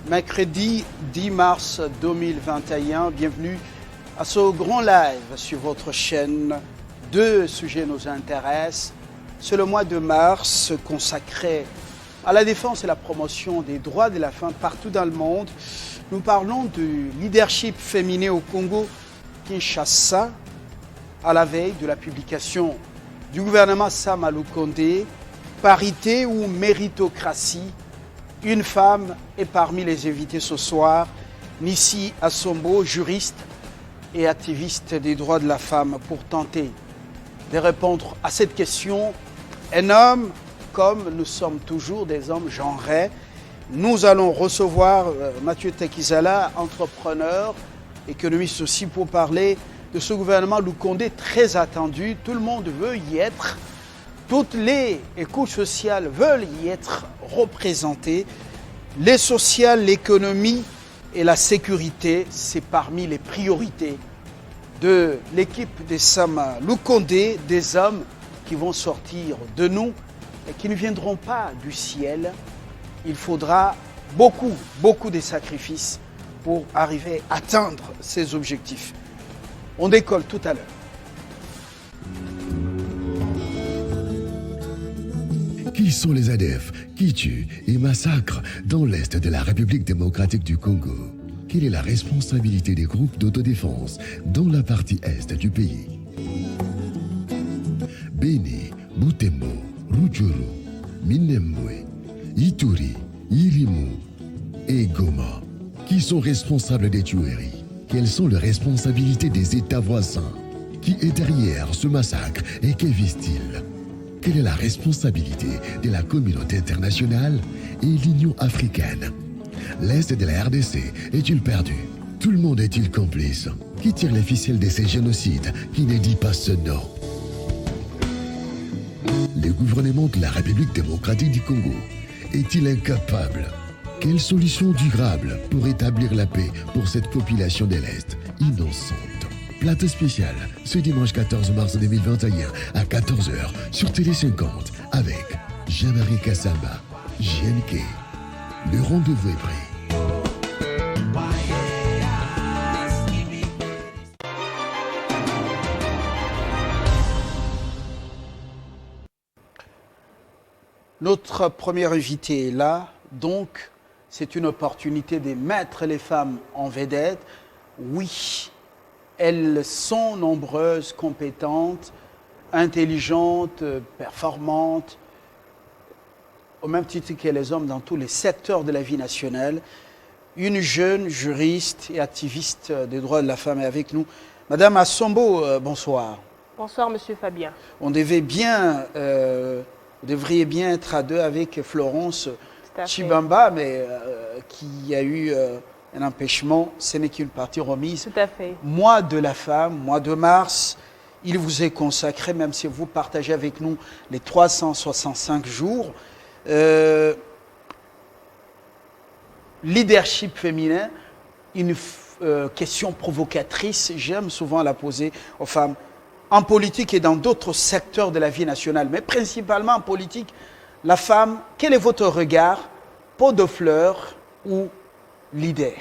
Mercredi 10 mars 2021, bienvenue à ce grand live sur votre chaîne. Deux sujets nous intéressent. C'est le mois de mars consacré à la défense et la promotion des droits de la femme partout dans le monde. Nous parlons du leadership féminin au Congo, Kinshasa, à la veille de la publication du gouvernement Sama Lukonde, parité ou méritocratie. Une femme est parmi les invités ce soir, Nissi Assombo, juriste et activiste des droits de la femme, pour tenter de répondre à cette question. Un homme, comme nous sommes toujours des hommes genrés, nous allons recevoir Mathieu Tekizala, entrepreneur, économiste aussi, pour parler de ce gouvernement Lukonde très attendu. Tout le monde veut y être. Toutes les couches sociales veulent y être représentées. Les sociales, l'économie et la sécurité, c'est parmi les priorités de l'équipe des Sama Lukonde, des hommes qui vont sortir de nous et qui ne viendront pas du ciel. Il faudra beaucoup de sacrifices pour arriver à atteindre ces objectifs. On décolle tout à l'heure. Qui sont les ADF qui tuent et massacrent dans l'Est de la République démocratique du Congo? Quelle est la responsabilité des groupes d'autodéfense dans la partie Est du pays? Beni, Butembo, Rutshuru, Minembwe, Ituri, Irimu et Goma. Qui sont responsables des tueries? Quelles sont les responsabilités des États voisins? Qui est derrière ce massacre et que vise-t-il? Quelle est la responsabilité de la communauté internationale et l'Union africaine? L'Est de la RDC est-il perdu? Tout le monde est-il complice? Qui tire les ficelles de ces génocides qui ne dit pas ce nom? Le gouvernement de la République démocratique du Congo est-il incapable? Quelle solution durable pour établir la paix pour cette population de l'Est innocente? Plateau spécial ce dimanche 14 mars 2021 à 14h sur Télé 50 avec Jean-Marie Kassamba, JNK. Le rendez-vous est pris. Notre premier invité est là, donc c'est une opportunité de mettre les femmes en vedette. Oui, elles sont nombreuses, compétentes, intelligentes, performantes, au même titre que les hommes dans tous les secteurs de la vie nationale. Une jeune juriste et activiste des droits de la femme est avec nous. Madame Assombo, bonsoir. Bonsoir, Monsieur Fabien. On devait bien, vous devriez bien être à deux avec Florence Chibamba, mais qui a eu un empêchement, ce n'est qu'une partie remise. Tout à fait. Mois de la femme, mois de mars, il vous est consacré, même si vous partagez avec nous les 365 jours. Leadership féminin, une question provocatrice, j'aime souvent la poser aux femmes, en politique et dans d'autres secteurs de la vie nationale, mais principalement en politique. La femme, quel est votre regard? Pot de fleurs ou leader?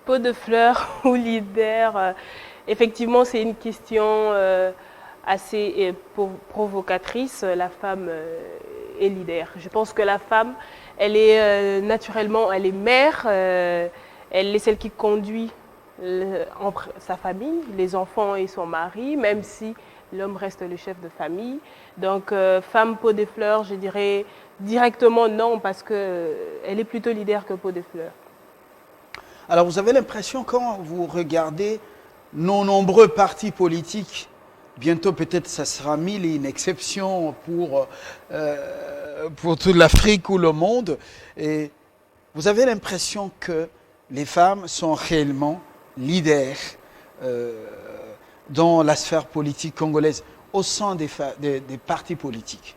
Pot de fleurs ou leader, effectivement, c'est une question assez provocatrice. La femme est leader. Je pense que la femme, elle est naturellement, elle est mère, elle est celle qui conduit sa famille, les enfants et son mari, même si l'homme reste le chef de famille. Donc, femme pot de fleurs, je dirais directement non, parce qu'elle est plutôt leader que pot de fleurs. Alors, vous avez l'impression, quand vous regardez nos nombreux partis politiques, bientôt peut-être ça sera mille et une exceptions pour toute l'Afrique ou le monde, et vous avez l'impression que les femmes sont réellement leaders dans la sphère politique congolaise, au sein des partis politiques?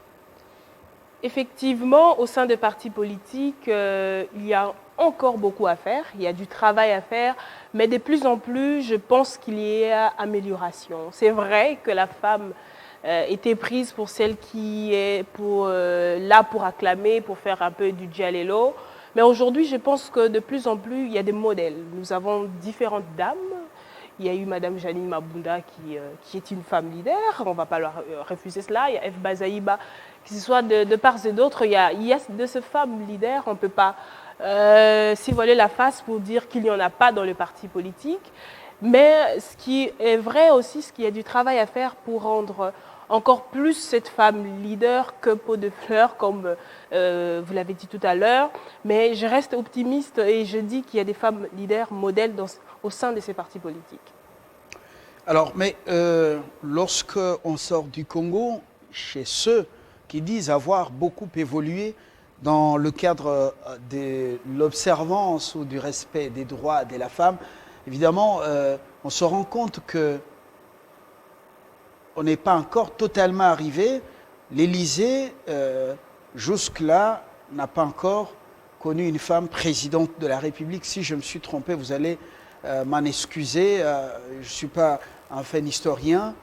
Effectivement, au sein des partis politiques, il y a encore beaucoup à faire, il y a du travail à faire, mais de plus en plus, je pense qu'il y a amélioration. C'est vrai que la femme était prise pour celle qui est là pour acclamer, pour faire un peu du dialélo, Mais aujourd'hui, je pense que de plus en plus, il y a des modèles. Nous avons différentes dames. Il y a eu Madame Janine Mabunda qui est une femme leader, on ne va pas leur refuser cela. Il y a F. Bazaïba, que ce soit de part et d'autre, il y a de ces femmes leaders, on ne peut pas s'y voiler la face pour dire qu'il n'y en a pas dans le parti politique. Mais ce qui est vrai aussi, c'est qu'il y a du travail à faire pour rendre encore plus cette femme leader que Pot de Fleurs, comme vous l'avez dit tout à l'heure. Mais je reste optimiste et je dis qu'il y a des femmes leaders modèles au sein de ces partis politiques. Alors, mais lorsque on sort du Congo, chez ceux qui disent avoir beaucoup évolué dans le cadre de l'observance ou du respect des droits de la femme, évidemment, on se rend compte que on n'est pas encore totalement arrivé. L'Élysée, jusque-là, n'a pas encore connu une femme présidente de la République. Si je me suis trompé, vous allez m'en excuser. Je ne suis pas un fin historien.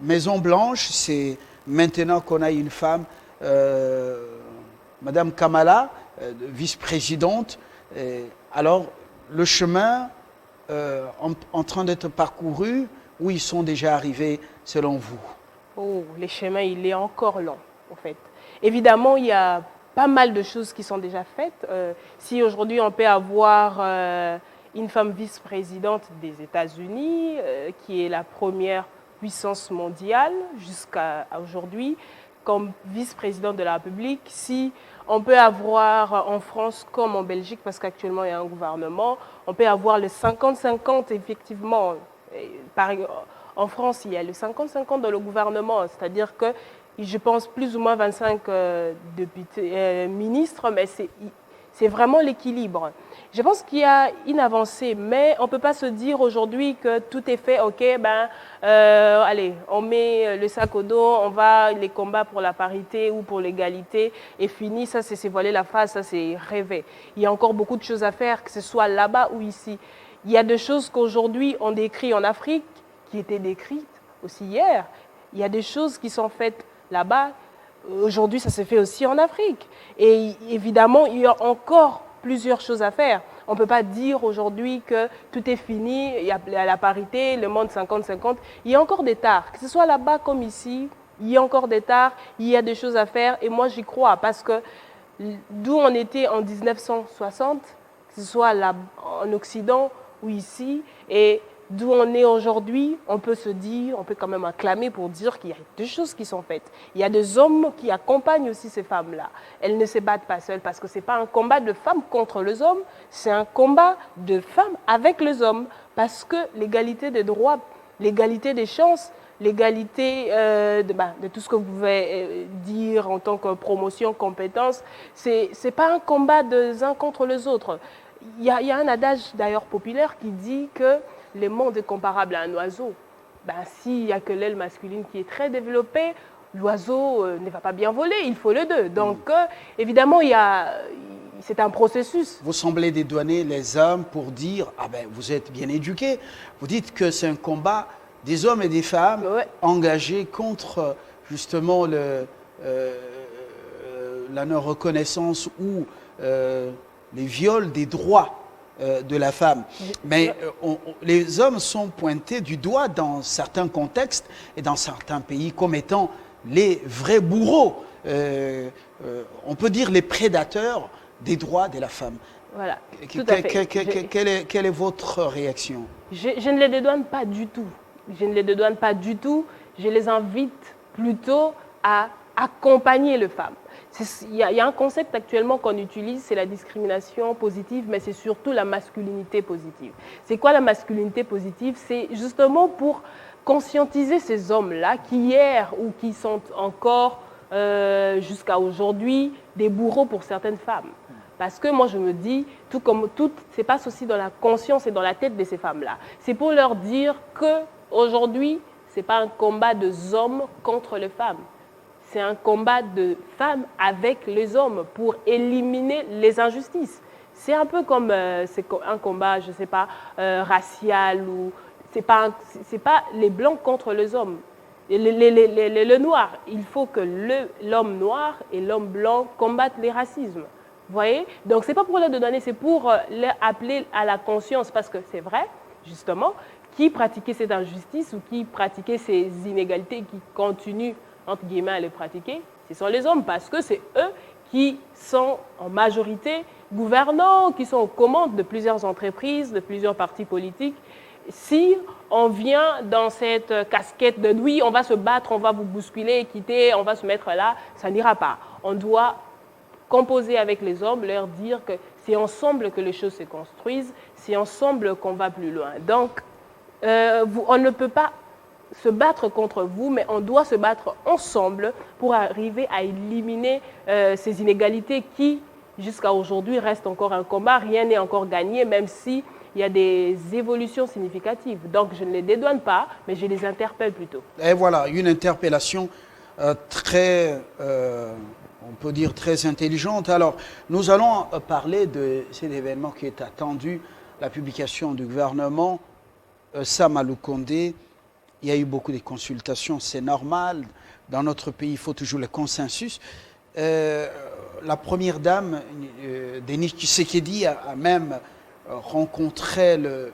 Maison Blanche, c'est maintenant qu'on a une femme, Madame Kamala, vice-présidente. Alors, le chemin en train d'être parcouru, où ils sont déjà arrivés selon vous? Oh, le chemin, il est encore long, en fait. Évidemment, il y a pas mal de choses qui sont déjà faites. Si aujourd'hui, on peut avoir une femme vice-présidente des États-Unis, qui est la première puissance mondiale jusqu'à aujourd'hui, comme vice-présidente de la République, si on peut avoir en France comme en Belgique, parce qu'actuellement il y a un gouvernement, on peut avoir le 50-50 effectivement. En France, il y a le 50-50 dans le gouvernement, c'est-à-dire que je pense plus ou moins 25 députés, ministres, mais c'est vraiment l'équilibre. Je pense qu'il y a une avancée, mais on ne peut pas se dire aujourd'hui que tout est fait, ok, allez, on met le sac au dos, on va, les combats pour la parité ou pour l'égalité est fini, ça c'est voiler la face, ça c'est rêver. Il y a encore beaucoup de choses à faire, que ce soit là-bas ou ici. Il y a des choses qu'aujourd'hui on décrit en Afrique, qui étaient décrites aussi hier. Il y a des choses qui sont faites là-bas. Aujourd'hui, ça se fait aussi en Afrique. Et évidemment, il y a encore plusieurs choses à faire. On ne peut pas dire aujourd'hui que tout est fini, il y a la parité, le monde 50-50. Il y a encore des tares. Que ce soit là-bas comme ici, il y a encore des tares, il y a des choses à faire. Et moi, j'y crois parce que d'où on était en 1960, que ce soit là, en Occident ou ici, et d'où on est aujourd'hui, on peut se dire, on peut quand même acclamer pour dire qu'il y a deux choses qui sont faites. Il y a des hommes qui accompagnent aussi ces femmes-là. Elles ne se battent pas seules parce que ce n'est pas un combat de femmes contre les hommes, c'est un combat de femmes avec les hommes. Parce que l'égalité des droits, l'égalité des chances, l'égalité de tout ce que vous pouvez dire en tant que promotion, compétence, ce n'est pas un combat des uns contre les autres. Il y a un adage d'ailleurs populaire qui dit que le monde est comparable à un oiseau. S'il n'y a que l'aile masculine qui est très développée, l'oiseau ne va pas bien voler, il faut les deux. Donc, évidemment, c'est un processus. Vous semblez dédouaner les hommes pour dire « Ah ben, vous êtes bien éduqués ». Vous dites que c'est un combat des hommes et des femmes engagés contre, justement, la non-reconnaissance ou les viols des droits de la femme. Mais les hommes sont pointés du doigt dans certains contextes et dans certains pays comme étant les vrais bourreaux. On peut dire les prédateurs des droits de la femme. Voilà, tout à fait. Quelle est votre réaction? Je ne les dédouane pas du tout. Je ne les dédouane pas du tout. Je les invite plutôt à accompagner les femmes. Il y a un concept actuellement qu'on utilise, c'est la discrimination positive, mais c'est surtout la masculinité positive. C'est quoi la masculinité positive? C'est justement pour conscientiser ces hommes-là qui hier ou qui sont encore jusqu'à aujourd'hui des bourreaux pour certaines femmes. Parce que moi je me dis, tout comme tout se passe aussi dans la conscience et dans la tête de ces femmes-là. C'est pour leur dire qu'aujourd'hui, ce n'est pas un combat des hommes contre les femmes. C'est un combat de femmes avec les hommes pour éliminer les injustices. C'est un peu comme un combat, je ne sais pas, racial ou c'est pas les blancs contre les hommes. Le noir, il faut que l'homme noir et l'homme blanc combattent les racismes. Vous voyez? Donc, ce n'est pas pour leur donner, c'est pour leur appeler à la conscience. Parce que c'est vrai, justement, qui pratiquait cette injustice ou qui pratiquait ces inégalités, qui continuent, entre guillemets, à les pratiquer, ce sont les hommes. Parce que c'est eux qui sont en majorité gouvernants, qui sont aux commandes de plusieurs entreprises, de plusieurs partis politiques. Si on vient dans cette casquette de « oui, on va se battre, on va vous bousculer, quitter, on va se mettre là », ça n'ira pas. On doit composer avec les hommes, leur dire que c'est ensemble que les choses se construisent, c'est ensemble qu'on va plus loin. Donc, on ne peut pas se battre contre vous, mais on doit se battre ensemble pour arriver à éliminer ces inégalités qui, jusqu'à aujourd'hui, restent encore un combat. Rien n'est encore gagné, même si il y a des évolutions significatives. Donc, je ne les dédouane pas, mais je les interpelle plutôt. Et voilà, une interpellation très, on peut dire, très intelligente. Alors, nous allons parler de cet événement qui est attendu, la publication du gouvernement Sam Alou Condé. Il y a eu beaucoup de consultations, c'est normal. Dans notre pays, il faut toujours le consensus. La première dame, Denis Tshisekedi, a même rencontré le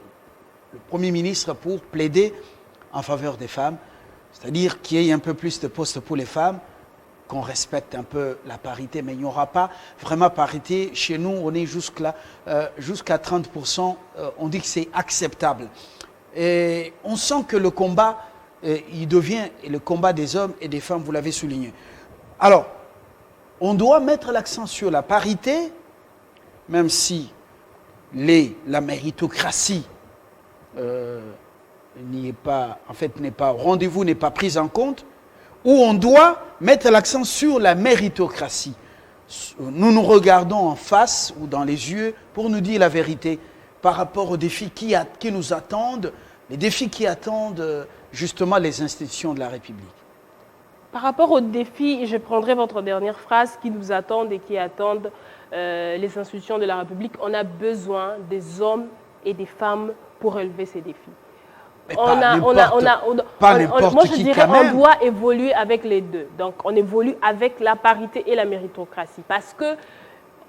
Premier ministre pour plaider en faveur des femmes, c'est-à-dire qu'il y ait un peu plus de postes pour les femmes, qu'on respecte un peu la parité, mais il n'y aura pas vraiment parité. Chez nous, on est jusqu'à 30%, on dit que c'est acceptable. Et on sent que le combat, il devient le combat des hommes et des femmes, vous l'avez souligné. Alors, on doit mettre l'accent sur la parité, même si la méritocratie n'est pas au rendez-vous, n'est pas prise en compte, où on doit mettre l'accent sur la méritocratie. Nous nous regardons en face ou dans les yeux pour nous dire la vérité par rapport aux défis qui nous attendent, les défis qui attendent justement les institutions de la République. Par rapport aux défis, je prendrai votre dernière phrase, qui nous attendent et qui attendent les institutions de la République. On a besoin des hommes et des femmes pour relever ces défis. Moi, je dirais on doit évoluer avec les deux. Donc, on évolue avec la parité et la méritocratie. Parce que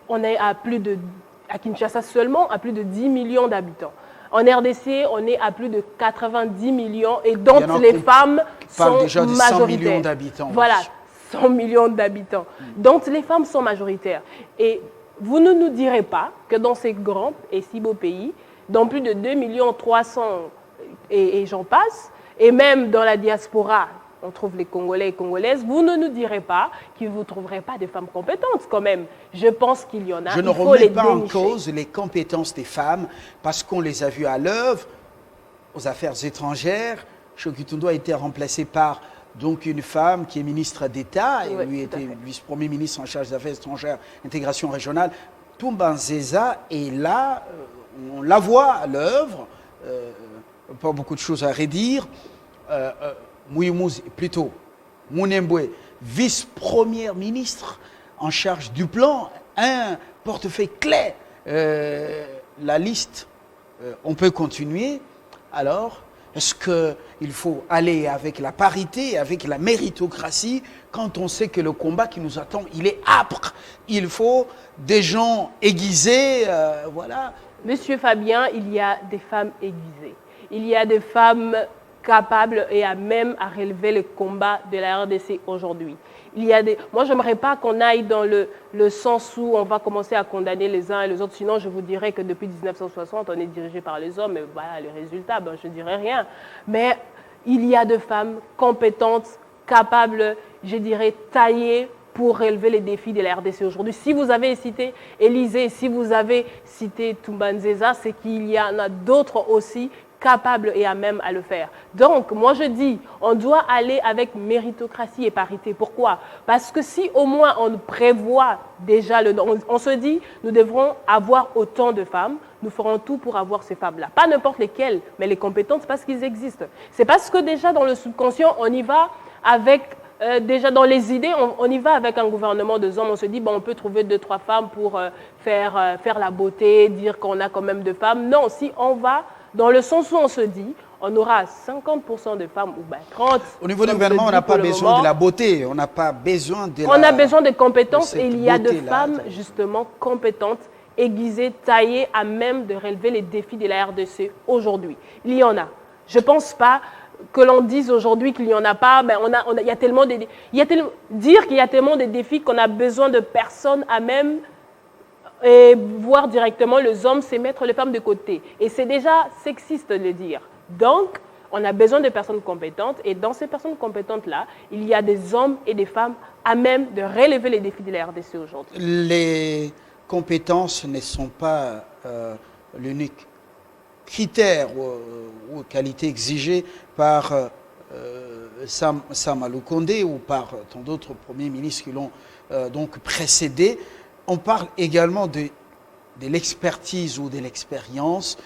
on est à Kinshasa seulement, à plus de 10 millions d'habitants. En RDC, on est à plus de 90 millions et dont les femmes sont déjà de 100 millions d'habitants. Voilà, 100 millions d'habitants. Dont les femmes sont majoritaires. Et vous ne nous direz pas que dans ces grands et si beaux pays, dans plus de 2 millions 300 et j'en passe, et même dans la diaspora, on trouve les Congolais et Congolaises, vous ne nous direz pas que vous ne trouverez pas des femmes compétentes quand même. Je pense qu'il y en a. Je ne remets pas en cause les compétences des femmes parce qu'on les a vues à l'œuvre aux affaires étrangères. Choguitondo a été remplacé par donc une femme qui est ministre d'État, et lui était vice-premier ministre en charge des affaires étrangères, intégration régionale. Toumbanzeza est là, on la voit à l'œuvre, pas beaucoup de choses à redire. Mouyoumouz, plutôt Mounembwe, vice-première ministre en charge du plan, un portefeuille clé. La liste, on peut continuer. Alors, est-ce qu'il faut aller avec la parité, avec la méritocratie, quand on sait que le combat qui nous attend, il est âpre? Il faut des gens aiguisés, voilà. Monsieur Fabien, il y a des femmes aiguisées. Il y a des femmes capables et à même à relever le combat de la RDC aujourd'hui. Moi, je n'aimerais pas qu'on aille dans le sens où on va commencer à condamner les uns et les autres. Sinon, je vous dirais que depuis 1960, on est dirigé par les hommes. Et voilà, les résultats, je ne dirais rien. Mais il y a des femmes compétentes, capables, je dirais, taillées pour relever les défis de la RDC aujourd'hui. Si vous avez cité Élysée, si vous avez cité Toumbanzeza, c'est qu'il y en a d'autres aussi capables et à même à le faire. Donc, moi je dis, on doit aller avec méritocratie et parité. Pourquoi? Parce que si au moins on prévoit déjà on se dit, nous devrons avoir autant de femmes, nous ferons tout pour avoir ces femmes-là. Pas n'importe lesquelles, mais les compétences parce qu'ils existent. C'est parce que déjà dans le subconscient, on y va avec... déjà dans les idées, on y va avec un gouvernement de hommes, on se dit on peut trouver 2-3 femmes pour faire la beauté, dire qu'on a quand même de femmes. Non, si on va dans le sens où on se dit, on aura 50% de femmes, ou ben 30%. Au niveau du gouvernement, on n'a pas besoin de la beauté, on n'a pas besoin de On a besoin de compétences et il y a de beauté-là. femmes justement compétentes, aiguisées, taillées, à même de relever les défis de la RDC aujourd'hui. Il y en a. Je ne pense pas que l'on dise aujourd'hui qu'il n'y en a pas, mais il y a tellement dire qu'il y a tellement de défis qu'on a besoin de personnes à même et voir directement les hommes, c'est mettre les femmes de côté. Et c'est déjà sexiste de le dire. Donc, on a besoin de personnes compétentes et dans ces personnes compétentes-là, il y a des hommes et des femmes à même de relever les défis de la RDC aujourd'hui. Les compétences ne sont pas l'unique critère ou qualité exigée par Sam Alou-Kondé ou par tant d'autres premiers ministres qui l'ont donc précédé. On parle également de l'expertise ou de l'expérience.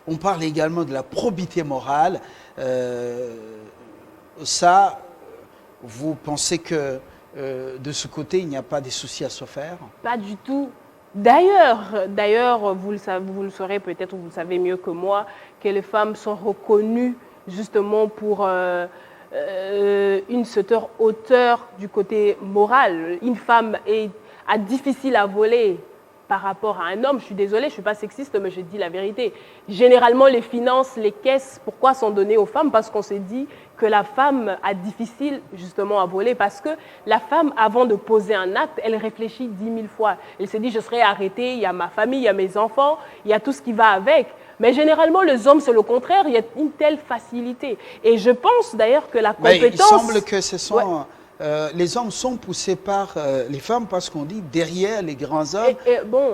On parle également de la probité morale. Ça, vous pensez que de ce côté, il n'y a pas de soucis à se faire? Pas du tout. D'ailleurs, vous le saurez peut-être, ou vous le savez mieux que moi, que les femmes sont reconnues justement pour une hauteur du côté moral. Une femme a difficile à voler par rapport à un homme. Je suis désolée, je ne suis pas sexiste, mais je dis la vérité. Généralement, les finances, les caisses, pourquoi sont données aux femmes? Parce qu'on s'est dit que la femme a difficile justement à voler. Parce que la femme, avant de poser un acte, elle réfléchit 10 000 fois. Elle se dit, je serai arrêtée, il y a ma famille, il y a mes enfants, il y a tout ce qui va avec. Mais généralement, les hommes, c'est le contraire. Il y a une telle facilité. Et je pense d'ailleurs que la compétence... Mais il semble que ce sont... Ouais. Les hommes sont poussés par les femmes parce qu'on dit derrière les grands hommes,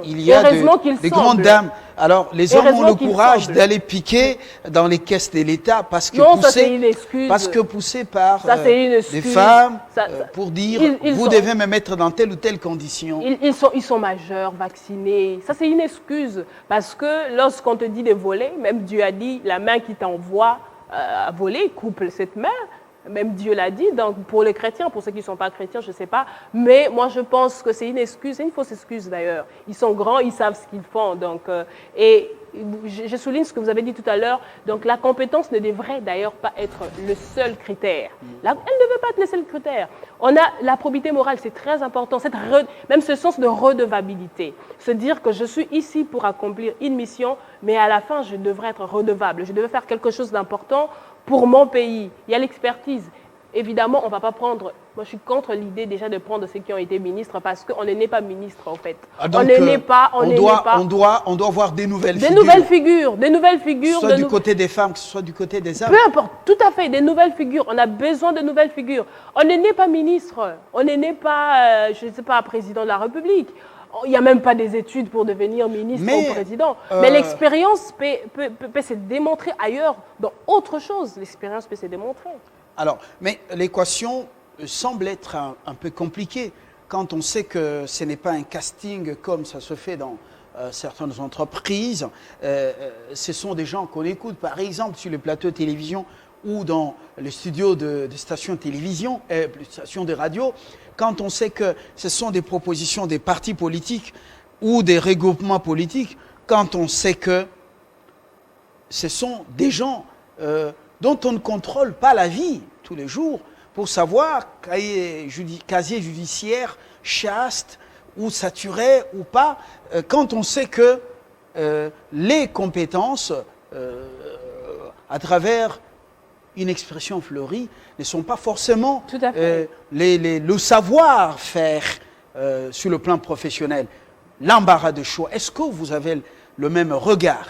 il y a des grandes dames. Alors les hommes ont le courage d'aller piquer dans les caisses de l'État parce que poussés par des femmes pour dire vous devez me mettre dans telle ou telle condition. Ils sont majeurs, vaccinés. Ça c'est une excuse parce que lorsqu'on te dit de voler, même Dieu a dit la main qui t'envoie à voler, coupe cette main. Même Dieu l'a dit, donc pour les chrétiens, pour ceux qui ne sont pas chrétiens, je ne sais pas. Mais moi, je pense que c'est une excuse, c'est une fausse excuse d'ailleurs. Ils sont grands, ils savent ce qu'ils font. Donc, et je souligne ce que vous avez dit tout à l'heure. Donc la compétence ne devrait d'ailleurs pas être le seul critère. Elle ne devait pas être le seul critère. On a la probité morale, c'est très important. Même ce sens de redevabilité. Se dire que je suis ici pour accomplir une mission, mais à la fin, je devrais être redevable. Je devais faire quelque chose d'important pour mon pays. Il y a l'expertise. Évidemment, on ne va pas prendre... Moi, je suis contre l'idée déjà de prendre ceux qui ont été ministres parce qu'on ne naît pas ministre, en fait. Donc, on doit avoir des nouvelles figures. Des nouvelles figures. Soit du côté des femmes, que ce soit du côté des hommes. Peu importe, tout à fait, des nouvelles figures. On a besoin de nouvelles figures. On ne naît pas ministre. On ne naît pas, je ne sais pas, président de la République. Il n'y a même pas des études pour devenir ministre ou président. Mais l'expérience peut se démontrer ailleurs, dans autre chose. L'expérience peut se démontrer. Alors, mais l'équation semble être un peu compliquée quand on sait que ce n'est pas un casting comme ça se fait dans certaines entreprises. Ce sont des gens qu'on écoute, par exemple, sur les plateaux de télévision ou dans les studios de stations de télévision, stations de radio, quand on sait que ce sont des propositions des partis politiques ou des regroupements politiques, quand on sait que ce sont des gens dont on ne contrôle pas la vie tous les jours pour savoir casier judiciaire chaste ou saturé ou pas, quand on sait que les compétences à travers une expression fleurie ne sont pas forcément le savoir-faire sur le plan professionnel. L'embarras de choix, est-ce que vous avez le même regard?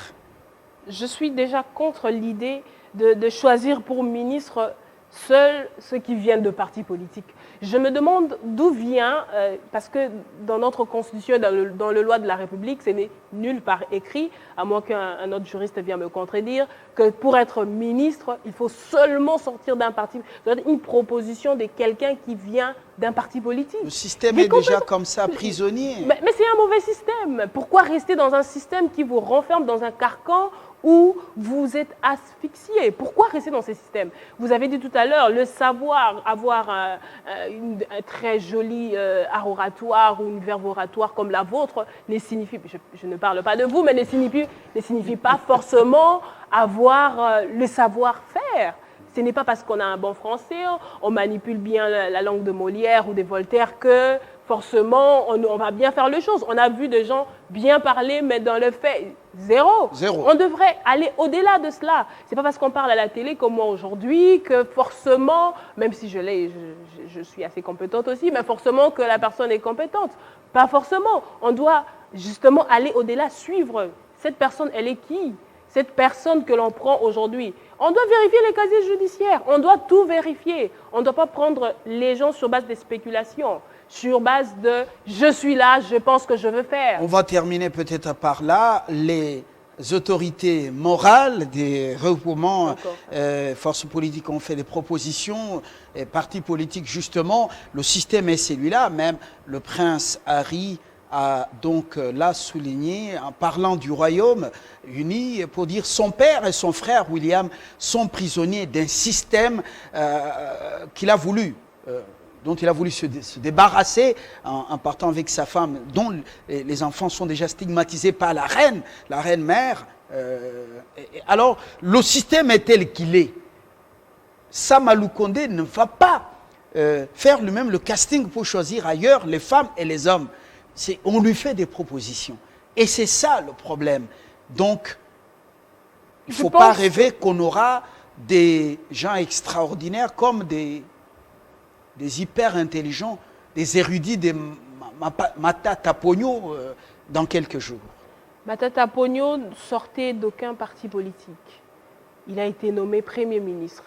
Je suis déjà contre l'idée de choisir pour ministre seuls ceux qui viennent de partis politiques. Je me demande d'où vient, parce que dans notre constitution, dans le loi de la République, ce n'est nulle part écrit, à moins qu'un autre juriste vienne me contredire, que pour être ministre, il faut seulement sortir d'un parti. C'est une proposition de quelqu'un qui vient d'un parti politique. Le système est déjà comme ça, prisonnier. Mais c'est un mauvais système. Pourquoi rester dans un système qui vous renferme dans un carcan où vous êtes asphyxié. Pourquoi rester dans ces systèmes? Vous avez dit tout à l'heure, le savoir, avoir un très joli art oratoire ou une verve oratoire comme la vôtre, signifie, je ne parle pas de vous, mais ne signifie pas forcément avoir le savoir-faire. Ce n'est pas parce qu'on a un bon français, on manipule bien la langue de Molière ou de Voltaire que forcément on va bien faire les choses. On a vu des gens bien parler, mais dans le fait, zéro. On devrait aller au-delà de cela. Ce n'est pas parce qu'on parle à la télé comme moi aujourd'hui que forcément, même si je suis assez compétente aussi, mais forcément que la personne est compétente. Pas forcément. On doit justement aller au-delà, suivre. Cette personne, elle est qui? Cette personne que l'on prend aujourd'hui. On doit vérifier les casiers judiciaires. On doit tout vérifier. On ne doit pas prendre les gens sur base des spéculations, sur base de « je suis là, je pense que je veux faire ». On va terminer peut-être par là. Les autorités morales des regroupements, forces politiques ont fait des propositions, et partis politiques justement. Le système est celui-là. Même le prince Harry a donc là souligné, en parlant du Royaume-Uni, pour dire son père et son frère William sont prisonniers d'un système qu'il a voulu, dont il a voulu se débarrasser en partant avec sa femme, dont les enfants sont déjà stigmatisés par la reine mère. Alors, le système est tel qu'il est. Sam Alou Condé ne va pas faire lui-même le casting pour choisir ailleurs les femmes et les hommes. On lui fait des propositions. Et c'est ça le problème. Donc, il ne faut pas rêver qu'on aura des gens extraordinaires comme des hyper intelligents, des érudits, des Matata Pogno dans quelques jours. Matata Pogno sortait d'aucun parti politique. Il a été nommé Premier ministre.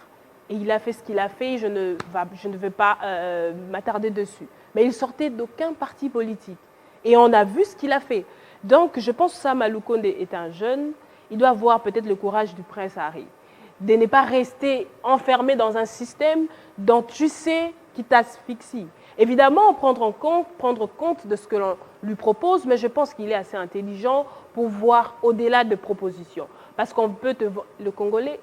Et il a fait ce qu'il a fait, je ne vais pas m'attarder dessus. Mais il sortait d'aucun parti politique. Et on a vu ce qu'il a fait. Donc, je pense que Sam Alou Condé est un jeune. Il doit avoir peut-être le courage du prince Harry. De ne pas rester enfermé dans un système dont tu sais qu'il t'asphyxie. Évidemment, prendre compte de ce que l'on lui propose, mais je pense qu'il est assez intelligent pour voir au-delà de propositions. Parce qu'on peut le Congolais,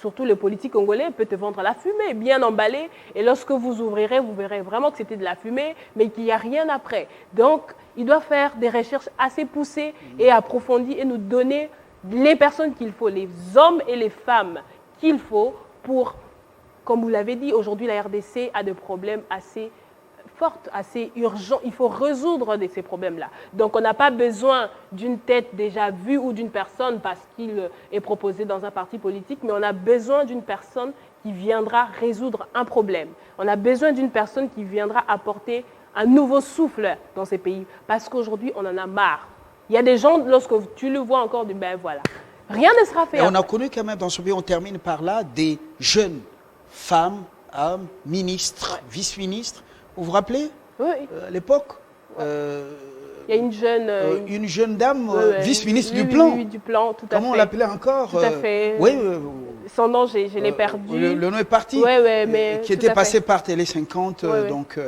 surtout le politique congolais, peut te vendre la fumée, bien emballée. Et lorsque vous ouvrirez, vous verrez vraiment que c'était de la fumée, mais qu'il n'y a rien après. Donc, il doit faire des recherches assez poussées et approfondies et nous donner les personnes qu'il faut, les hommes et les femmes qu'il faut pour, comme vous l'avez dit, aujourd'hui la RDC a des problèmes assez fortes, assez urgents. Il faut résoudre ces problèmes-là. Donc on n'a pas besoin d'une tête déjà vue ou d'une personne parce qu'il est proposé dans un parti politique, mais on a besoin d'une personne qui viendra résoudre un problème. On a besoin d'une personne qui viendra apporter un nouveau souffle dans ces pays parce qu'aujourd'hui on en a marre. Il y a des gens, lorsque tu le vois encore, ben voilà, rien ne sera fait. Et on a connu quand même dans ce pays, on termine par là, des jeunes femmes, hommes, ministres, vice-ministres. Vous vous rappelez? Oui. À l'époque, il y a une jeune dame, vice-ministre du plan. Oui, du plan, tout à fait. Comment on l'appelait encore? Tout à fait. Oui. Son nom, je l'ai perdu. Le nom est parti. Oui, mais qui était passé par Télé 50, donc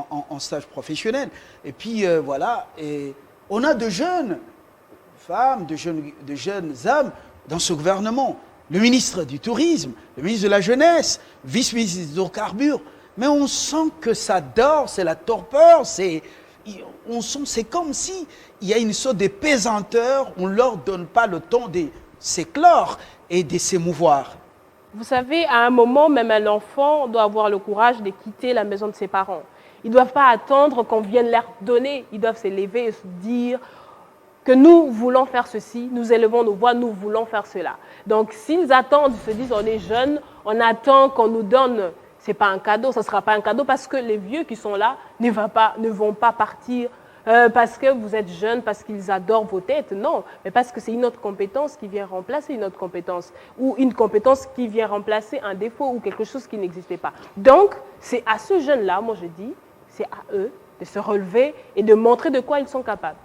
en stage professionnel. Et puis voilà, et on a de jeunes femmes, de jeunes hommes dans ce gouvernement. Le ministre du Tourisme, le ministre de la Jeunesse, vice-ministre des hydrocarbures. Mais on sent que ça dort, c'est la torpeur, c'est comme si il y a une sorte de pesanteur, on ne leur donne pas le temps de s'éclore et de s'émouvoir. Vous savez, à un moment, même un enfant doit avoir le courage de quitter la maison de ses parents. Ils ne doivent pas attendre qu'on vienne leur donner, ils doivent s'élever et se dire que nous voulons faire ceci, nous élevons nos voix, nous voulons faire cela. Donc s'ils attendent, ils se disent on est jeunes, on attend qu'on nous donne. Ce n'est pas un cadeau, ce ne sera pas un cadeau parce que les vieux qui sont là ne vont pas partir parce que vous êtes jeunes, parce qu'ils adorent vos têtes. Non, mais parce que c'est une autre compétence qui vient remplacer une autre compétence ou une compétence qui vient remplacer un défaut ou quelque chose qui n'existait pas. Donc, c'est à ce jeune-là, moi je dis, c'est à eux de se relever et de montrer de quoi ils sont capables.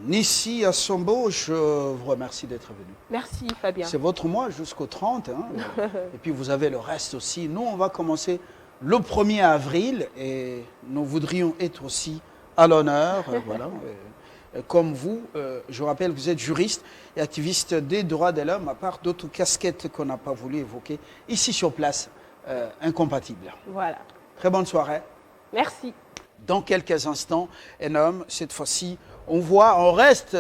Nissi Assombo, je vous remercie d'être venu. Merci Fabien. C'est votre mois jusqu'au 30. Et puis vous avez le reste aussi. Nous, on va commencer le 1er avril et nous voudrions être aussi à l'honneur. Voilà. comme vous. Je rappelle que vous êtes juriste et activiste des droits de l'homme, à part d'autres casquettes qu'on n'a pas voulu évoquer ici sur place, incompatibles. Voilà. Très bonne soirée. Merci. Dans quelques instants, un homme, cette fois-ci, on reste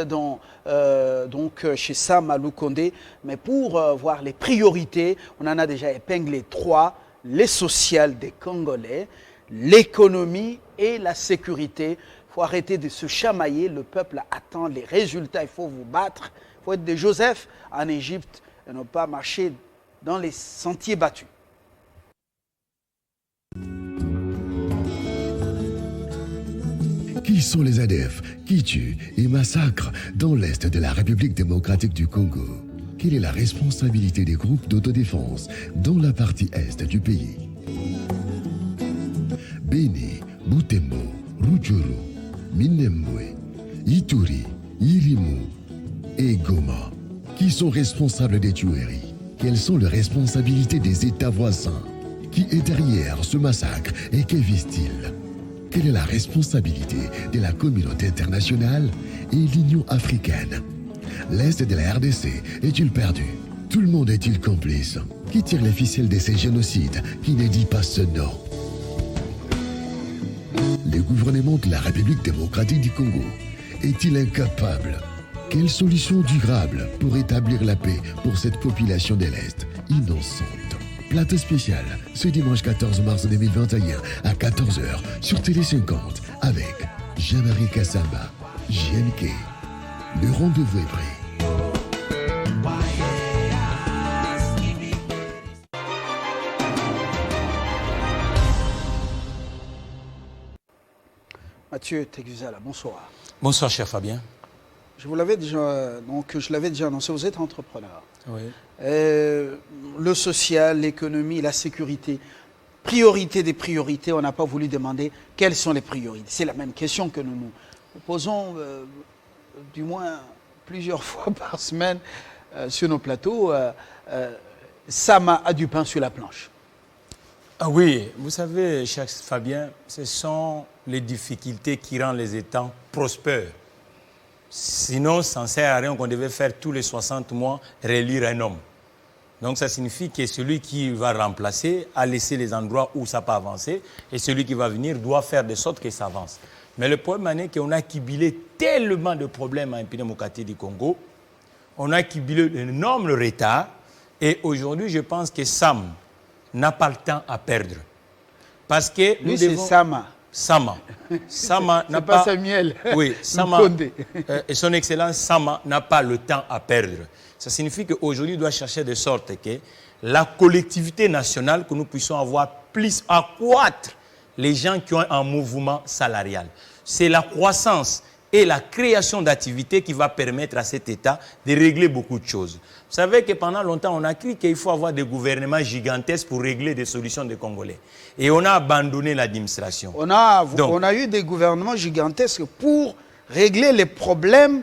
chez Sam Alou Condé, mais pour voir les priorités, on en a déjà épinglé 3, les sociales des Congolais, l'économie et la sécurité. Il faut arrêter de se chamailler, le peuple attend les résultats, il faut vous battre, il faut être des Joseph en Égypte et ne pas marcher dans les sentiers battus. Qui sont les ADF qui tuent et massacrent dans l'est de la République démocratique du Congo? Quelle est la responsabilité des groupes d'autodéfense dans la partie est du pays? Beni, Butembo, Rutshuru, Minembwe, Ituri, Irimu et Goma. Qui sont responsables des tueries? Quelles sont les responsabilités des États voisins? Qui est derrière ce massacre et que vise-t-il? Quelle est la responsabilité de la communauté internationale et l'Union africaine? L'Est de la RDC est-il perdu? Tout le monde est-il complice? Qui tire les ficelles de ces génocides? Qui ne dit pas ce nom? Le gouvernement de la République démocratique du Congo est-il incapable? Quelle solution durable pour établir la paix pour cette population de l'Est innocente? Plateau spécial ce dimanche 14 mars 2021 à 14h sur Télé 50 avec Jean-Marie Kassamba, JNK. Le rendez-vous est prêt. Mathieu Teguzala, bonsoir. Bonsoir, cher Fabien. Je l'avais déjà annoncé, vous êtes entrepreneur. Oui. Le social, l'économie, la sécurité. Priorité des priorités, on n'a pas voulu demander quelles sont les priorités. C'est la même question que nous posons du moins plusieurs fois par semaine sur nos plateaux. Sama a du pain sur la planche. Ah oui, vous savez, cher Fabien, ce sont les difficultés qui rendent les États prospères. Sinon, ça ne sert à rien qu'on devait faire tous les 60 mois réélire un homme. Donc ça signifie que celui qui va remplacer a laissé les endroits où ça peut avancer et celui qui va venir doit faire de sorte que ça avance. Mais le problème est qu'on a kibilé tellement de problèmes en République démocratique du Congo, on a kibilé d'énormes retards et aujourd'hui je pense que Sam n'a pas le temps à perdre. Parce que lui c'est Sama. Sama n'a pas Samuel. Oui, Sama. Et son excellence Sama n'a pas le temps à perdre. Ça signifie qu'aujourd'hui, il doit chercher de sorte que la collectivité nationale, que nous puissions avoir plus, accroître les gens qui ont un mouvement salarial. C'est la croissance et la création d'activités qui va permettre à cet État de régler beaucoup de choses. Vous savez que pendant longtemps, on a cru qu'il faut avoir des gouvernements gigantesques pour régler des solutions des Congolais. Et on a abandonné l'administration. On a eu des gouvernements gigantesques pour régler les problèmes,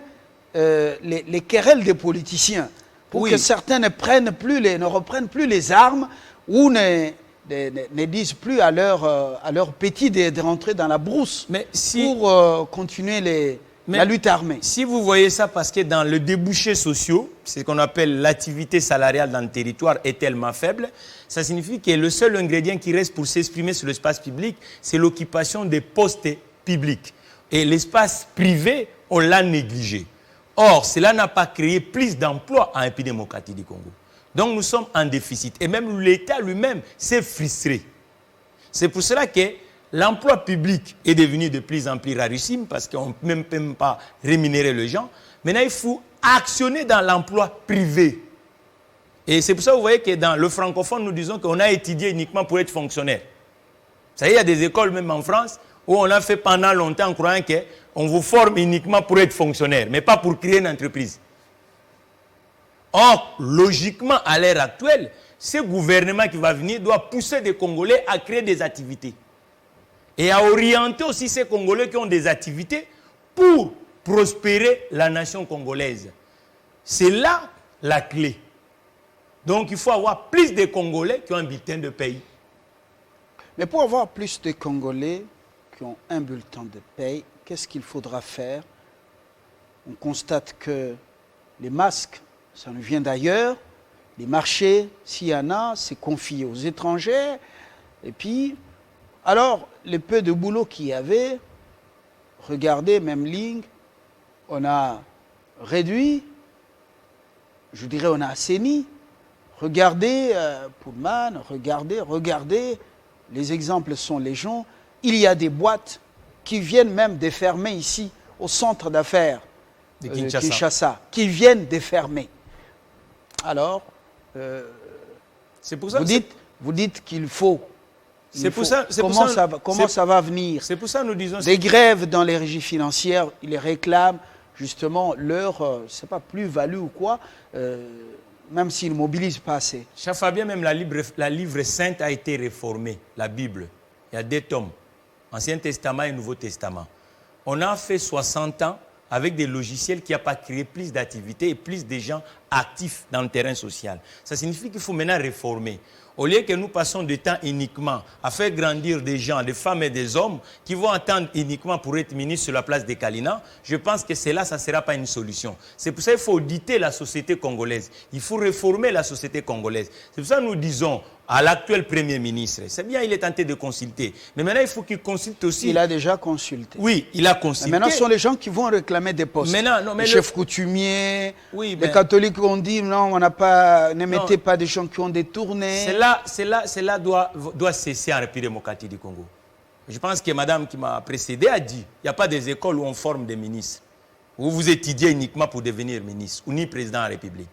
les querelles des politiciens. Pour que certains ne reprennent plus les armes ou ne disent plus à leurs petits de rentrer dans la brousse pour continuer la lutte armée. Si vous voyez ça, parce que dans le débouché sociaux, c'est ce qu'on appelle l'activité salariale dans le territoire est tellement faible, ça signifie que le seul ingrédient qui reste pour s'exprimer sur l'espace public, c'est l'occupation des postes publics. Et l'espace privé, on l'a négligé. Or, cela n'a pas créé plus d'emplois en République démocratique du Congo. Donc nous sommes en déficit. Et même l'État lui-même s'est frustré. C'est pour cela que l'emploi public est devenu de plus en plus rarissime parce qu'on ne peut même pas rémunérer les gens. Maintenant, il faut actionner dans l'emploi privé. Et c'est pour ça que vous voyez que dans le francophone, nous disons qu'on a étudié uniquement pour être fonctionnaire. Vous savez, il y a des écoles même en France où on a fait pendant longtemps en croyant qu'on vous forme uniquement pour être fonctionnaire, mais pas pour créer une entreprise. Or, logiquement, à l'heure actuelle, ce gouvernement qui va venir doit pousser des Congolais à créer des activités. Et à orienter aussi ces Congolais qui ont des activités pour prospérer la nation congolaise. C'est là la clé. Donc, il faut avoir plus de Congolais qui ont un bulletin de paye. Mais pour avoir plus de Congolais qui ont un bulletin de paye, qu'est-ce qu'il faudra faire on constate que les masques, ça nous vient d'ailleurs. Les marchés, s'il y en a, c'est confié aux étrangers. Et puis, alors, les peu de boulot qu'il y avait, regardez, même ligne, on a réduit, je dirais on a assaini. Regardez Pullman, regardez, les exemples sont légion. Il y a des boîtes qui viennent même de fermer ici, au centre d'affaires de Kinshasa, qui viennent de fermer. Alors, c'est pour ça, vous dites qu'il faut. Comment ça va venir? C'est pour ça que nous disons... Des grèves dans les régies financières, ils réclament justement leur, c'est pas plus-value ou quoi, même s'ils ne mobilisent pas assez. Cher Fabien, même la livre sainte a été réformée, la Bible. Il y a 2 tomes, Ancien Testament et Nouveau Testament. On a fait 60 ans avec des logiciels qui n'ont pas créé plus d'activités et plus de gens actifs dans le terrain social. Ça signifie qu'il faut maintenant réformer. Au lieu que nous passons du temps uniquement à faire grandir des gens, des femmes et des hommes qui vont attendre uniquement pour être ministres sur la place des Kalina, je pense que cela, ça ne sera pas une solution. C'est pour ça qu'il faut auditer la société congolaise. Il faut réformer la société congolaise. C'est pour ça que nous disons à l'actuel Premier ministre, c'est bien, il est tenté de consulter. Mais maintenant, il faut qu'il consulte aussi. Il a déjà consulté. Oui, il a consulté. Mais maintenant, ce sont les gens qui vont réclamer des postes. Les chefs coutumiers, les catholiques ont dit non, on n'a pas, ne mettez pas des gens qui ont détourné. Cela doit cesser en République démocratique du Congo. Je pense que madame qui m'a précédé a dit, il n'y a pas des écoles où on forme des ministres, où vous étudiez uniquement pour devenir ministre, ou ni président de la République.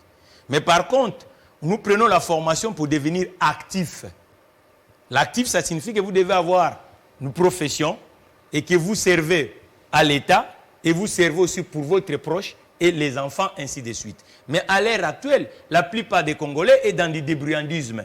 Mais par contre, nous prenons la formation pour devenir actif. L'actif, ça signifie que vous devez avoir une profession et que vous servez à l'État et vous servez aussi pour votre proche et les enfants, ainsi de suite. Mais à l'ère actuelle, la plupart des Congolais sont dans du débrouillardisme,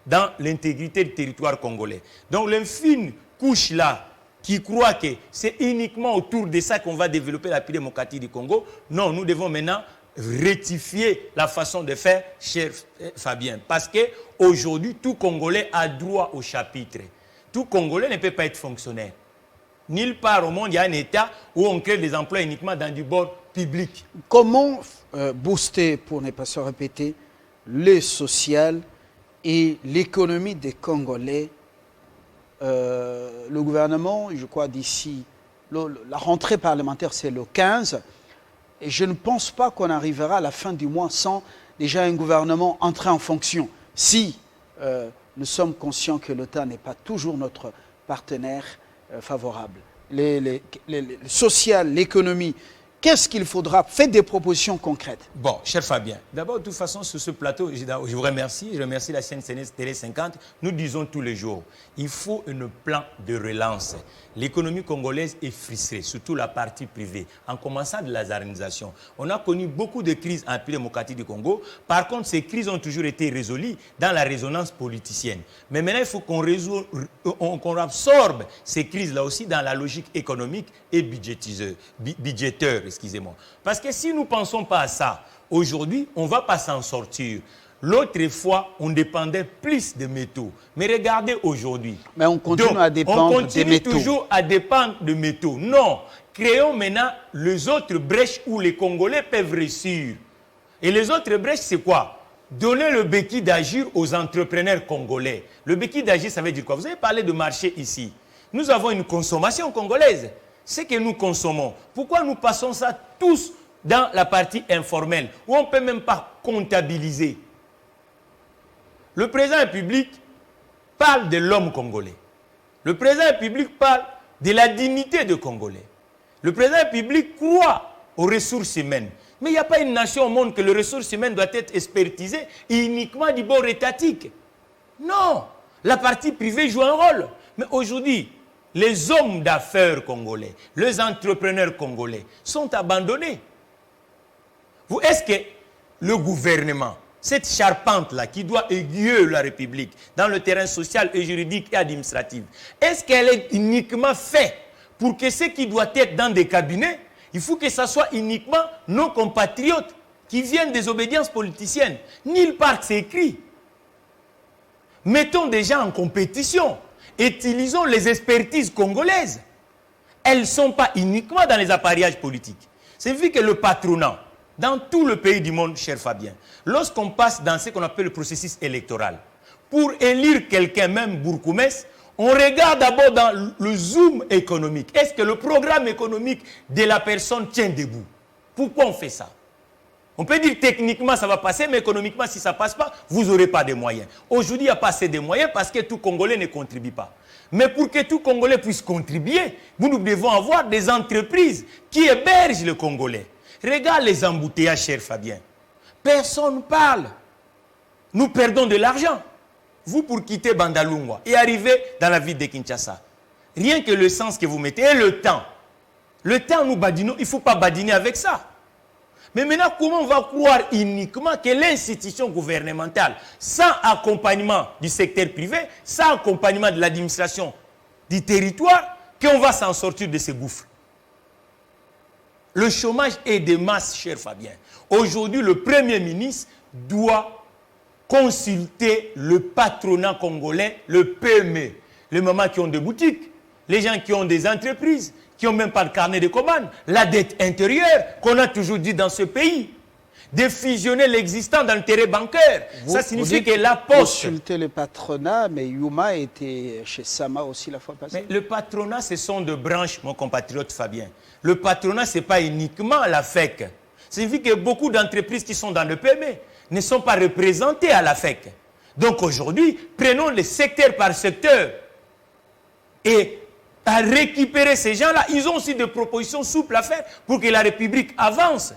dans l'intégrité du territoire congolais. Donc l'infime couche là, qui croit que c'est uniquement autour de ça qu'on va développer la République démocratique du Congo, non, nous devons maintenant rectifier la façon de faire, cher Fabien. Parce qu'aujourd'hui, tout Congolais a droit au chapitre. Tout Congolais ne peut pas être fonctionnaire. Nulle part au monde, il y a un État où on crée des emplois uniquement dans du bord public. Comment booster, pour ne pas se répéter, le social et l'économie des Congolais? Le gouvernement, je crois d'ici, la rentrée parlementaire, c'est le 15. Et je ne pense pas qu'on arrivera à la fin du mois sans déjà un gouvernement entré en fonction. Si nous sommes conscients que l'État n'est pas toujours notre partenaire favorable. Le social, l'économie, qu'est-ce qu'il faudra? Faites des propositions concrètes. Bon, cher Fabien, d'abord, de toute façon, sur ce plateau, je vous remercie. Je remercie la chaîne Télé 50. Nous disons tous les jours, il faut un plan de relance. L'économie congolaise est frustrée, surtout la partie privée, en commençant de la zarisation. On a connu beaucoup de crises en République démocratique du Congo. Par contre, ces crises ont toujours été résolues dans la résonance politicienne. Mais maintenant, il faut qu'on absorbe ces crises-là aussi dans la logique économique et budgétaire, excusez-moi. Parce que si nous ne pensons pas à ça, aujourd'hui, on ne va pas s'en sortir. L'autre fois, on dépendait plus de métaux. Mais regardez aujourd'hui. Mais on continue à dépendre des métaux. On continue toujours à dépendre de métaux. Non. Créons maintenant les autres brèches où les Congolais peuvent réussir. Et les autres brèches, c'est quoi? Donner le béquille d'agir aux entrepreneurs congolais. Le béquille d'agir, ça veut dire quoi? Vous avez parlé de marché ici. Nous avons une consommation congolaise. C'est que nous consommons. Pourquoi nous passons ça tous dans la partie informelle, où on ne peut même pas comptabiliser? Le président de la République parle de l'homme congolais. Le président de la République parle de la dignité des Congolais. Le président de la République croit aux ressources humaines. Mais il n'y a pas une nation au monde que les ressources humaines doivent être expertisées uniquement du bord étatique. Non, la partie privée joue un rôle. Mais aujourd'hui, les hommes d'affaires congolais, les entrepreneurs congolais sont abandonnés. Est-ce que le gouvernement, cette charpente-là qui doit aiguiller la République dans le terrain social et juridique et administratif, est-ce qu'elle est uniquement faite pour que ce qui doit être dans des cabinets, il faut que ce soit uniquement nos compatriotes qui viennent des obédiences politiciennes? Nulle part c'est écrit. Mettons des gens en compétition. Utilisons les expertises congolaises. Elles ne sont pas uniquement dans les appareillages politiques. Ça signifie que le patronat, dans tout le pays du monde, cher Fabien, lorsqu'on passe dans ce qu'on appelle le processus électoral, pour élire quelqu'un, même Bourkoumès, on regarde d'abord dans le zoom économique. Est-ce que le programme économique de la personne tient debout? Pourquoi on fait ça? On peut dire techniquement ça va passer, mais économiquement si ça ne passe pas, vous n'aurez pas de moyens. Aujourd'hui, il n'y a pas assez de moyens parce que tout Congolais ne contribue pas. Mais pour que tout Congolais puisse contribuer, nous devons avoir des entreprises qui hébergent le Congolais. Regarde les embouteillages, cher Fabien. Personne ne parle. Nous perdons de l'argent. Vous, pour quitter Bandalungwa et arriver dans la ville de Kinshasa, rien que le sens que vous mettez et le temps, nous badinons, il ne faut pas badiner avec ça. Mais maintenant, comment on va croire uniquement que l'institution gouvernementale, sans accompagnement du secteur privé, sans accompagnement de l'administration du territoire, qu'on va s'en sortir de ce gouffre? Le chômage est de masse, cher Fabien. Aujourd'hui, le Premier ministre doit consulter le patronat congolais, le PME, les mamans qui ont des boutiques, les gens qui ont des entreprises, qui n'ont même pas de carnet de commandes, la dette intérieure qu'on a toujours dit dans ce pays, de fusionner l'existant dans le terrain bancaire. Ça signifie que la poste... Consulter le patronat, mais Yuma était chez Sama aussi la fois passée. Mais le patronat, ce sont de branches, mon compatriote Fabien. Le patronat, ce n'est pas uniquement la FEC. Ça signifie que beaucoup d'entreprises qui sont dans le PME ne sont pas représentées à la FEC. Donc aujourd'hui, prenons les secteurs par secteur et à récupérer ces gens-là. Ils ont aussi des propositions souples à faire pour que la République avance.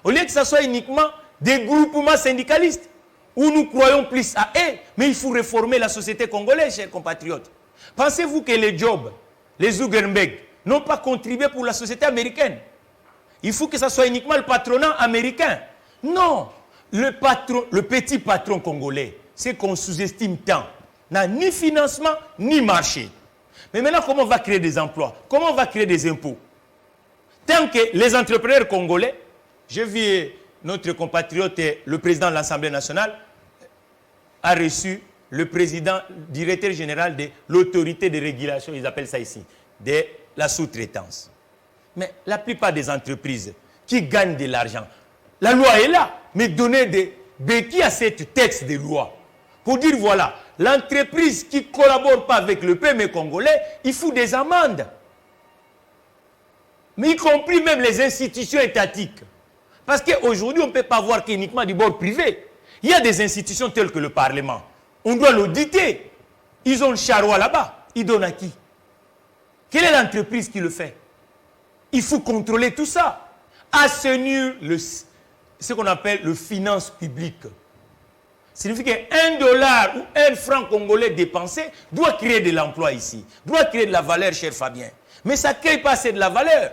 Au lieu que ce soit uniquement des groupements syndicalistes où nous croyons plus à eux, mais il faut réformer la société congolaise, chers compatriotes. Pensez-vous que les Jobs, les Zuckerberg n'ont pas contribué pour la société américaine? Il faut que ce soit uniquement le patronat américain. Non, le petit patron congolais, c'est qu'on sous-estime tant, n'a ni financement ni marché. Mais maintenant, comment on va créer des emplois? Comment on va créer des impôts? Tant que les entrepreneurs congolais, j'ai vu notre compatriote, le président de l'Assemblée nationale, a reçu le président, directeur général de l'autorité de régulation, ils appellent ça ici, de la sous-traitance. Mais la plupart des entreprises qui gagnent de l'argent, la loi est là, mais donner des béquilles à cette texte de loi pour dire voilà, l'entreprise qui ne collabore pas avec le PME congolais, il fout des amendes. Mais y compris même les institutions étatiques. Parce qu'aujourd'hui, on ne peut pas voir qu'uniquement du bord privé. Il y a des institutions telles que le Parlement. On doit l'auditer. Ils ont le charroi là-bas. Ils donnent à qui? Quelle est l'entreprise qui le fait? Il faut contrôler tout ça. Assainir ce qu'on appelle le finance publique. Ça signifie qu'un dollar ou un franc congolais dépensé doit créer de l'emploi ici. Doit créer de la valeur, cher Fabien. Mais ça ne crée pas assez de la valeur.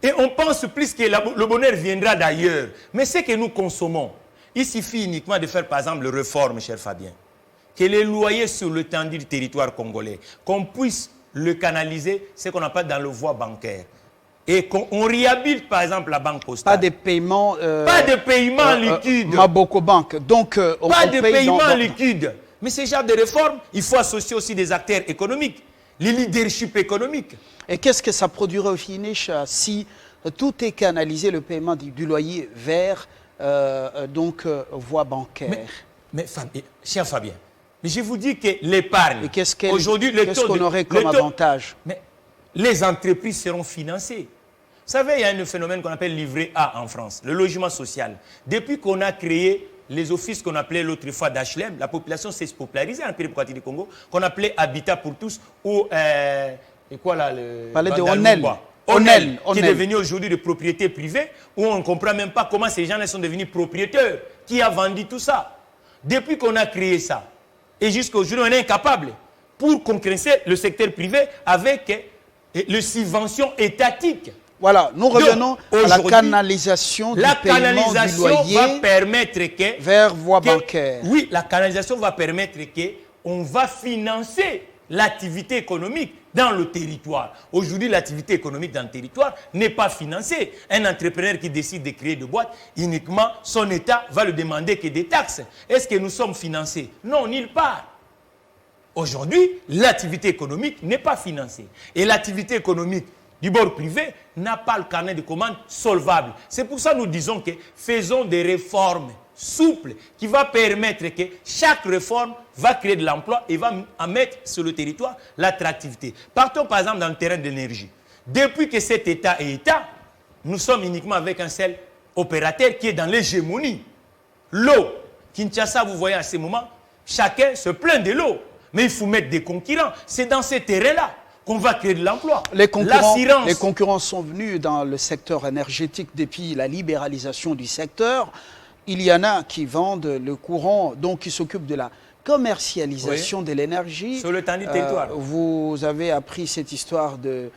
Et on pense plus que le bonheur viendra d'ailleurs. Mais ce que nous consommons, il suffit uniquement de faire par exemple le réforme, cher Fabien. Que les loyers sur l'étendue du territoire congolais, qu'on puisse le canaliser, ce qu'on appelle dans le voie bancaire. Et qu'on réhabilite par exemple la banque postale. Pas de paiement... pas de paiement liquide. Maboko Bank. Donc, pas de paiement liquide. Mais ce genre de réforme, il faut associer aussi des acteurs économiques, les leadership économiques. Et qu'est-ce que ça produirait au finish si tout est canalisé, le paiement du loyer vers voie bancaire? Mais cher Fabien, mais je vous dis que l'épargne, aujourd'hui, qu'est-ce qu'on aurait comme avantage? Mais les entreprises seront financées. Vous savez, il y a un phénomène qu'on appelle livret A en France, le logement social. Depuis qu'on a créé les offices qu'on appelait l'autre fois d'HLM, la population s'est popularisée en République du Congo, qu'on appelait Habitat pour tous, ou le Palais de Onel, qui est devenu aujourd'hui de propriété privée, où on ne comprend même pas comment ces gens-là sont devenus propriétaires. Qui a vendu tout ça? Depuis qu'on a créé ça, et jusqu'à aujourd'hui, on est incapable pour concurrencer le secteur privé avec les subventions étatiques. Voilà, nous revenons à la canalisation du paiement du loyer va permettre vers voie bancaire. Oui, la canalisation va permettre qu'on va financer l'activité économique dans le territoire. Aujourd'hui, l'activité économique dans le territoire n'est pas financée. Un entrepreneur qui décide de créer des boîtes, uniquement son État va lui demander que des taxes. Est-ce que nous sommes financés? Non, nulle part. Aujourd'hui, l'activité économique n'est pas financée. Et l'activité économique du bord privé n'a pas le carnet de commandes solvable. C'est pour ça que nous disons que faisons des réformes souples qui vont permettre que chaque réforme va créer de l'emploi et va mettre sur le territoire l'attractivité. Partons par exemple dans le terrain de l'énergie. Depuis que cet État est État, nous sommes uniquement avec un seul opérateur qui est dans l'hégémonie. L'eau. Kinshasa, vous voyez à ce moment, chacun se plaint de l'eau. Mais il faut mettre des concurrents. C'est dans ces terrains-là qu'on va créer de l'emploi. Les concurrents sont venus dans le secteur énergétique depuis la libéralisation du secteur. Il y en a qui vendent le courant, donc qui s'occupent de la commercialisation de l'énergie. Sur le temps du territoire. Vous avez appris cette histoire de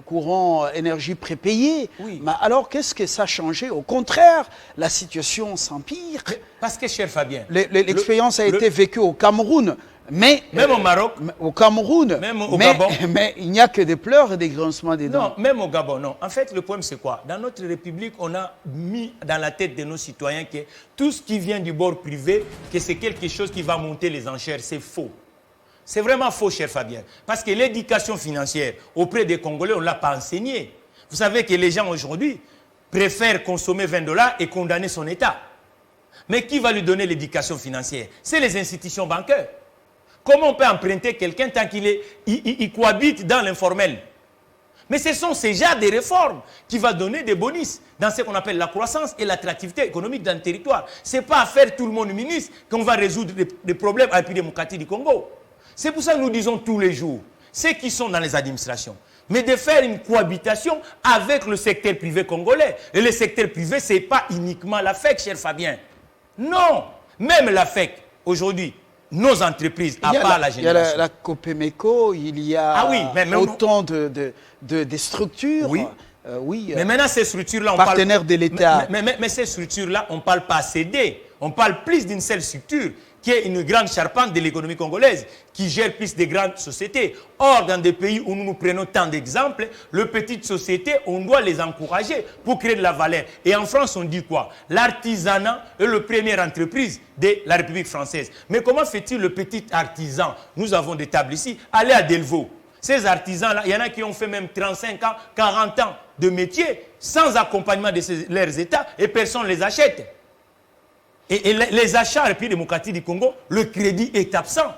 courant énergie prépayé. Oui. Mais alors, qu'est-ce que ça a changé? Au contraire, la situation s'empire. Parce que, cher Fabien... L'expérience a été vécue au Cameroun. Mais, même au Maroc. Au Cameroun. Même au Gabon. Mais il n'y a que des pleurs et des grincements des dents. Non, même au Gabon, non. En fait, le problème, c'est quoi? Dans notre République, on a mis dans la tête de nos citoyens que tout ce qui vient du bord privé, que c'est quelque chose qui va monter les enchères. C'est faux. C'est vraiment faux, cher Fabien. Parce que l'éducation financière auprès des Congolais, on ne l'a pas enseignée. Vous savez que les gens aujourd'hui préfèrent consommer 20 $ et condamner son État. Mais qui va lui donner l'éducation financière? C'est les institutions bancaires. Comment on peut emprunter quelqu'un tant qu'il cohabite dans l'informel? Mais ce sont ces genres de réformes qui vont donner des bonus dans ce qu'on appelle la croissance et l'attractivité économique dans le territoire. Ce n'est pas à faire tout le monde ministre qu'on va résoudre des problèmes à la démocratie du Congo. C'est pour ça que nous disons tous les jours, ceux qui sont dans les administrations, mais de faire une cohabitation avec le secteur privé congolais. Et le secteur privé, ce n'est pas uniquement la FEC, cher Fabien. Non, même la FEC, aujourd'hui, nos entreprises, à part la génération. Il y a la Copemeco, il y a autant de structures. Oui. Oui. Mais maintenant, ces structures-là, partenaires de l'État. Mais ces structures-là, on ne parle pas CD. On parle plus d'une seule structure qui est une grande charpente de l'économie congolaise, qui gère plus de grandes sociétés. Or, dans des pays où nous prenons tant d'exemples, les petites sociétés, on doit les encourager pour créer de la valeur. Et en France, on dit quoi? L'artisanat est la première entreprise de la République française. Mais comment fait-il le petit artisan? Nous avons des tables ici. Allez à Delvaux. Ces artisans-là, il y en a qui ont fait même 35 ans, 40 ans de métier, sans accompagnement de leurs États, et personne ne les achète. Et les achats à la République démocratique du Congo, le crédit est absent.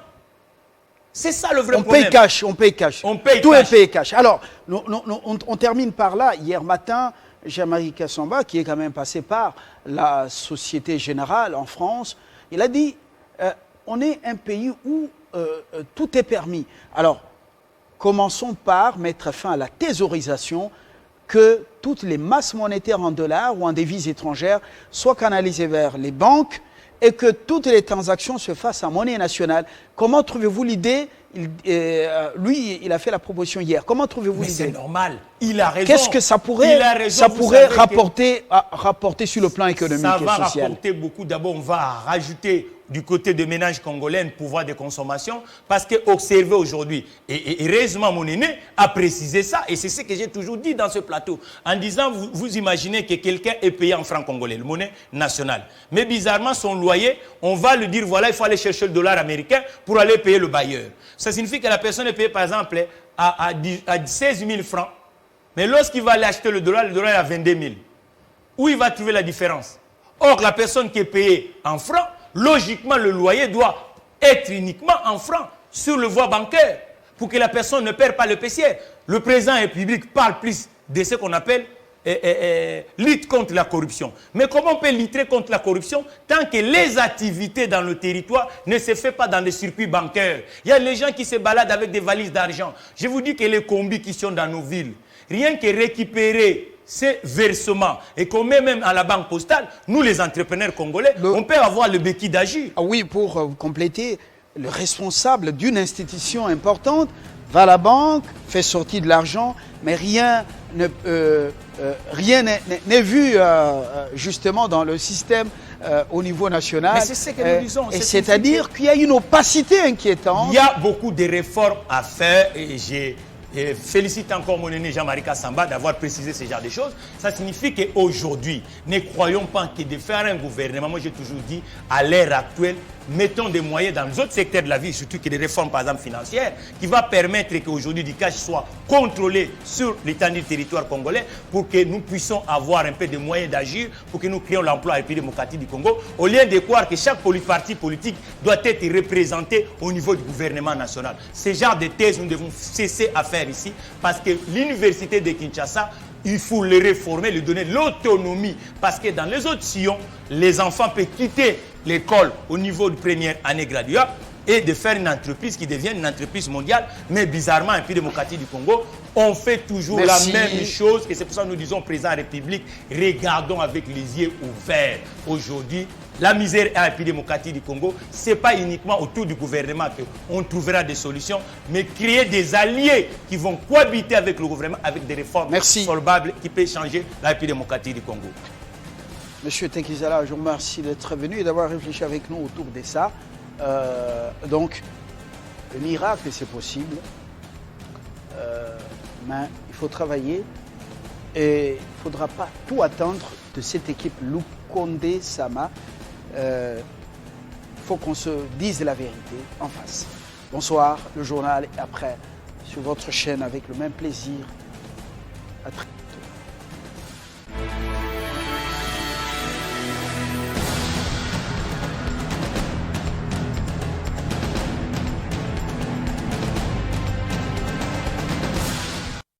C'est ça le vrai problème. On paye cash. Tout est payé cash. Alors, on termine par là. Hier matin, Jean-Marie Kassamba, qui est quand même passé par la Société Générale en France, il a dit, on est un pays où tout est permis. Alors, commençons par mettre fin à la thésaurisation, que toutes les masses monétaires en dollars ou en devises étrangères soient canalisées vers les banques et que toutes les transactions se fassent en monnaie nationale. Comment trouvez-vous l'idée? Lui, il a fait la proposition hier. Comment trouvez-vous l'idée? C'est normal. Il a raison. Qu'est-ce que ça pourrait, rapporter sur le plan économique et social? Ça va rapporter beaucoup. D'abord, on va rajouter du côté des ménages congolais un pouvoir de consommation parce que observez aujourd'hui, et heureusement mon aîné a précisé ça, et c'est ce que j'ai toujours dit dans ce plateau, en disant, vous imaginez que quelqu'un est payé en francs congolais, le monnaie nationale. Mais bizarrement, son loyer, on va lui dire, voilà, il faut aller chercher le dollar américain pour aller payer le bailleur. Ça signifie que la personne est payée, par exemple, à 16 000 francs. Mais lorsqu'il va aller acheter le dollar est à 22 000. Où il va trouver la différence? Or, la personne qui est payée en francs, logiquement, le loyer doit être uniquement en francs sur le voie bancaire pour que la personne ne perde pas le PCR. Le président de la République parle plus de ce qu'on appelle lutte contre la corruption. Mais comment on peut lutter contre la corruption tant que les activités dans le territoire ne se font pas dans les circuits bancaires? Il y a les gens qui se baladent avec des valises d'argent. Je vous dis que les combis qui sont dans nos villes, rien que récupérer ces versements et qu'on met même à la banque postale, nous les entrepreneurs congolais, on peut avoir le béquille d'agir. Ah oui, pour compléter, le responsable d'une institution importante va à la banque, fait sortir de l'argent, mais rien n'est vu justement dans le système au niveau national. Mais c'est ce que nous disons. C'est-à-dire qu'il y a une opacité inquiétante. Il y a beaucoup de réformes à faire et je félicite encore mon aîné Jean-Marie Kassamba d'avoir précisé ce genre de choses. Ça signifie qu'aujourd'hui, ne croyons pas que de faire un gouvernement, moi j'ai toujours dit, à l'ère actuelle, mettons des moyens dans les autres secteurs de la vie, surtout que des réformes par exemple financières, qui va permettre qu'aujourd'hui du cash soit contrôlé sur l'étendue du territoire congolais pour que nous puissions avoir un peu de moyens d'agir, pour que nous créions l'emploi à la République démocratique du Congo, au lieu de croire que chaque parti politique doit être représenté au niveau du gouvernement national. Ce genre de thèse, nous devons cesser à faire ici, parce que l'université de Kinshasa, il faut le réformer, lui donner l'autonomie. Parce que dans les autres sillons, les enfants peuvent quitter l'école au niveau de première année graduate et de faire une entreprise qui devient une entreprise mondiale. Mais bizarrement, un pays démocratique du Congo, on fait toujours la même chose. Et c'est pour ça que nous disons, président de la République, regardons avec les yeux ouverts. Aujourd'hui, la misère à un pays démocratique du Congo, ce n'est pas uniquement autour du gouvernement qu'on trouvera des solutions, mais créer des alliés qui vont cohabiter avec le gouvernement, avec des réformes solvables qui peuvent changer la République démocratique du Congo. Monsieur Tenkizala, je vous remercie d'être venu et d'avoir réfléchi avec nous autour de ça. Donc, le miracle, c'est possible, mais il faut travailler et il ne faudra pas tout attendre de cette équipe Lukonde Sama. Il faut qu'on se dise la vérité en face. Bonsoir, le journal est après sur votre chaîne avec le même plaisir. À très